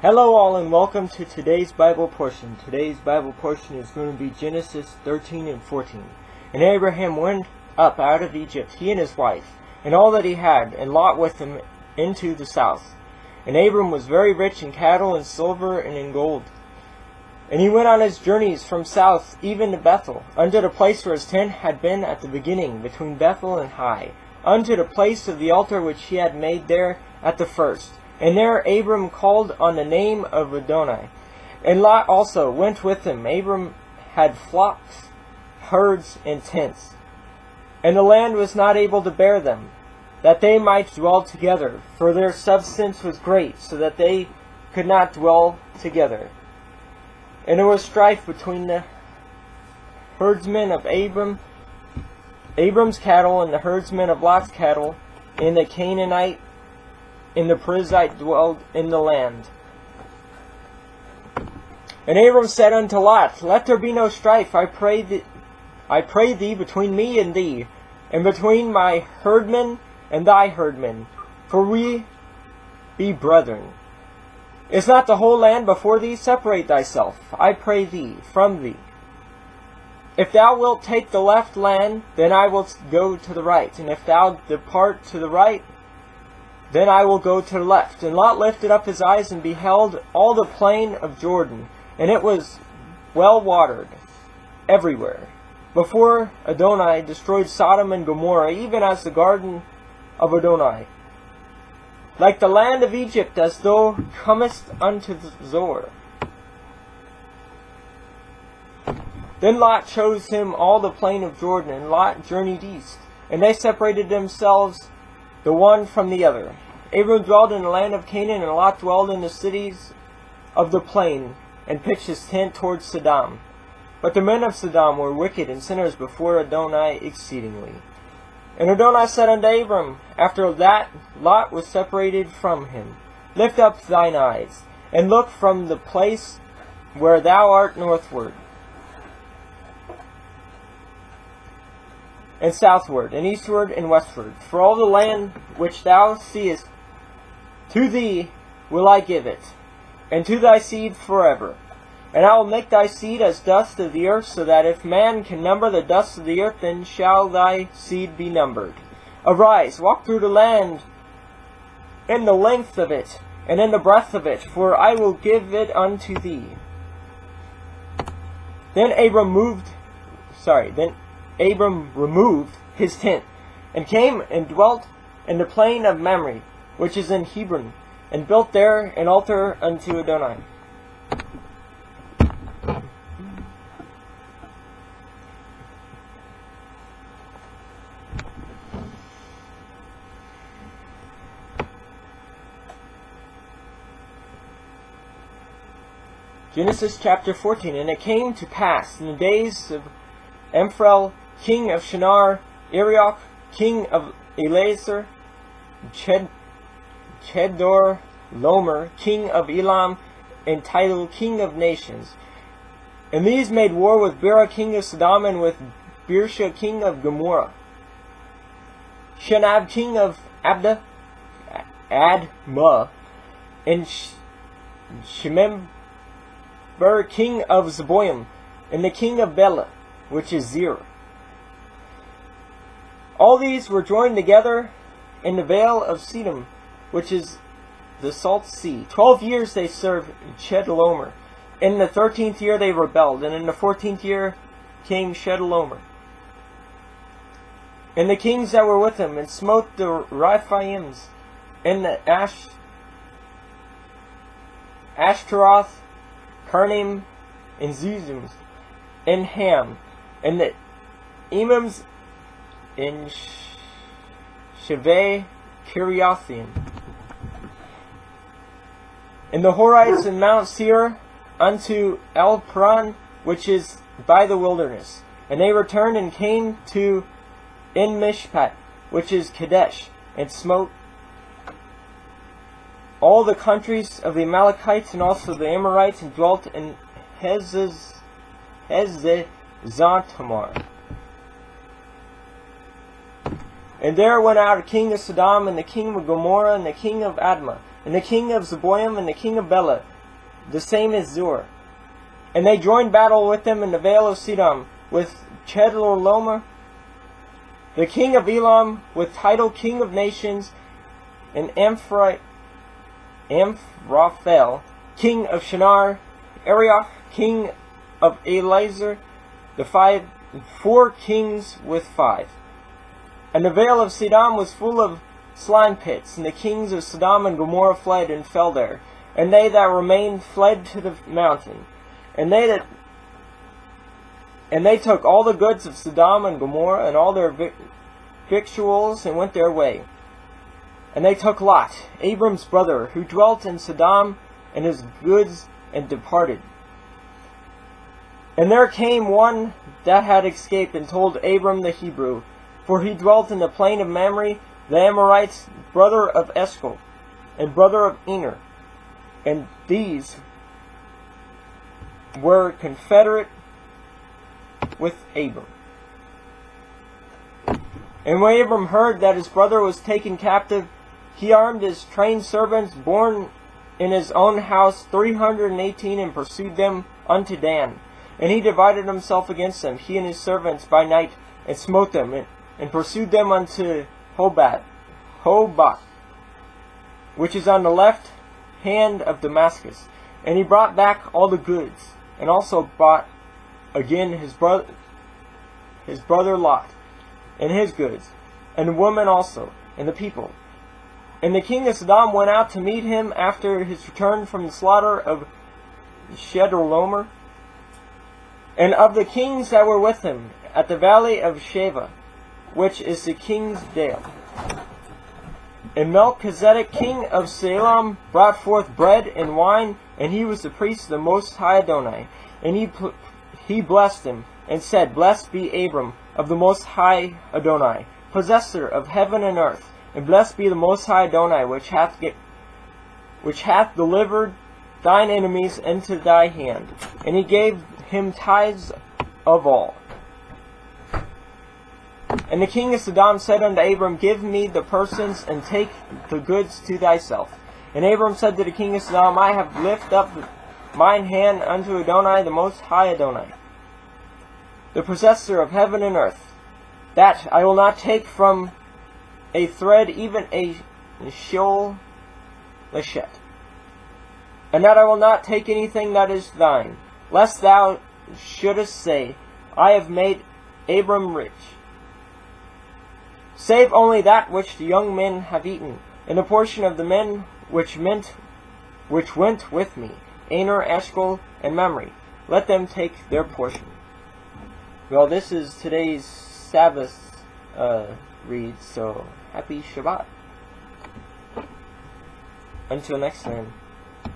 Hello all and welcome to today's Bible portion. Today's Bible portion is going to be Genesis 13 and 14. And Abraham went up out of Egypt, he and his wife, and all that he had, and Lot with him into the south. And Abram was very rich in cattle and silver and in gold. And he went on his journeys from south even to Bethel, unto the place where his tent had been at the beginning, between Bethel and Hai, unto the place of the altar which he had made there at the first. And there Abram called on the name of Adonai. And Lot also went with him. Abram had flocks, herds, and tents. And the land was not able to bear them, that they might dwell together, for their substance was great, so that they could not dwell together. And there was strife between the herdsmen of Abram's cattle, and the herdsmen of Lot's cattle, and the Canaanite and the Perizzite dwelled in the land. And Abram said unto Lot, Let there be no strife, I pray thee, between me and thee, and between my herdmen and thy herdmen, for we be brethren. Is not the whole land before thee? Separate thyself, I pray thee, from thee. If thou wilt take the left land, then I will go to the right, and if thou depart to the right, then I will go to the left. And Lot lifted up his eyes and beheld all the plain of Jordan, and it was well watered everywhere, before Adonai destroyed Sodom and Gomorrah, even as the garden of Adonai, like the land of Egypt, as thou comest unto Zoar. Then Lot chose him all the plain of Jordan, and Lot journeyed east, and they separated themselves the one from the other. Abram dwelled in the land of Canaan, and Lot dwelled in the cities of the plain, and pitched his tent towards Sodom. But the men of Sodom were wicked and sinners before Adonai exceedingly. And Adonai said unto Abram, after that Lot was separated from him, Lift up thine eyes, and look from the place where thou art northward, and southward, and eastward, and westward. For all the land which thou seest, to thee will I give it, and to thy seed forever. And I will make thy seed as dust of the earth, so that if man can number the dust of the earth, then shall thy seed be numbered. Arise, walk through the land in the length of it, and in the breadth of it, for I will give it unto thee. Then Abram removed his tent, and came and dwelt in the plain of Mamre, which is in Hebron, and built there an altar unto Adonai. Genesis chapter 14. And it came to pass in the days of Amphel, king of Shinar, Arioch, king of Eliezer, Chedor Lomer, king of Elam, and Tidal, king of nations. And these made war with Bera, king of Sodom, and with Birsha, king of Gomorrah. Shenab, king of Admah, and Shemember, king of Zeboim, and the king of Bela, which is Zerah. All these were joined together in the vale of Siddim, which is the salt sea. 12 years they served Chedorlaomer. In the 13th year they rebelled, and in the 14th year came Chedorlaomer and the kings that were with him, and smote the Rephaims, and the Ashtaroth, Karnaim, and Zuzims, and Ham, and the Emims, and Sheveh Kiriathaim, and the Horites in Mount Seir unto El-Paran, which is by the wilderness. And they returned and came to En-Mishpat, which is Kadesh, and smote all the countries of the Amalekites and also the Amorites, and dwelt in Hezezontamar. And there went out a king of Sodom, and the king of Gomorrah, and the king of Admah, and the king of Zeboim, and the king of Bela, the same is Zur. And they joined battle with them in the vale of Siddim, with Chedorlaomer, the king of Elam, with title king of nations, and Amphraphel, king of Shinar, Arioch, king of Eliezer, the 4 kings with 5. And the vale of Siddim was full of slime pits, and the kings of Sodom and Gomorrah fled and fell there. And they that remained fled to the mountain. And they took all the goods of Sodom and Gomorrah, and all their victuals, and went their way. And they took Lot, Abram's brother, who dwelt in Sodom, and his goods, and departed. And there came one that had escaped, and told Abram the Hebrew, for he dwelt in the plain of Mamre, the Amorites, brother of Eshcol, and brother of Ener. And these were confederate with Abram. And when Abram heard that his brother was taken captive, he armed his trained servants born in his own house 318, and pursued them unto Dan. And he divided himself against them, he and his servants, by night, and smote them, and pursued them unto Hobah, which is on the left hand of Damascus. And he brought back all the goods, and also brought again his brother Lot, and his goods, and the woman also, and the people. And the king of Sodom went out to meet him after his return from the slaughter of Chedorlaomer, and of the kings that were with him, at the valley of Sheva, which is the king's dale. And Melchizedek, king of Salem, brought forth bread and wine, and he was the priest of the Most High Adonai. And he blessed him, and said, Blessed be Abram of the Most High Adonai, possessor of heaven and earth, and blessed be the Most High Adonai, which hath delivered thine enemies into thy hand. And he gave him tithes of all. And the king of Sodom said unto Abram, Give me the persons, and take the goods to thyself. And Abram said to the king of Sodom, I have lifted up mine hand unto Adonai, the Most High Adonai, the possessor of heaven and earth, that I will not take from a thread even a sheol lashet, and that I will not take anything that is thine, lest thou shouldest say, I have made Abram rich. Save only that which the young men have eaten, and the portion of the men which went with me, Aner, Eshcol, and Mamre. Let them take their portion. Well, this is today's Sabbath read, so happy Shabbat. Until next time,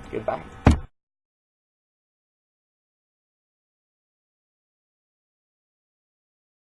goodbye.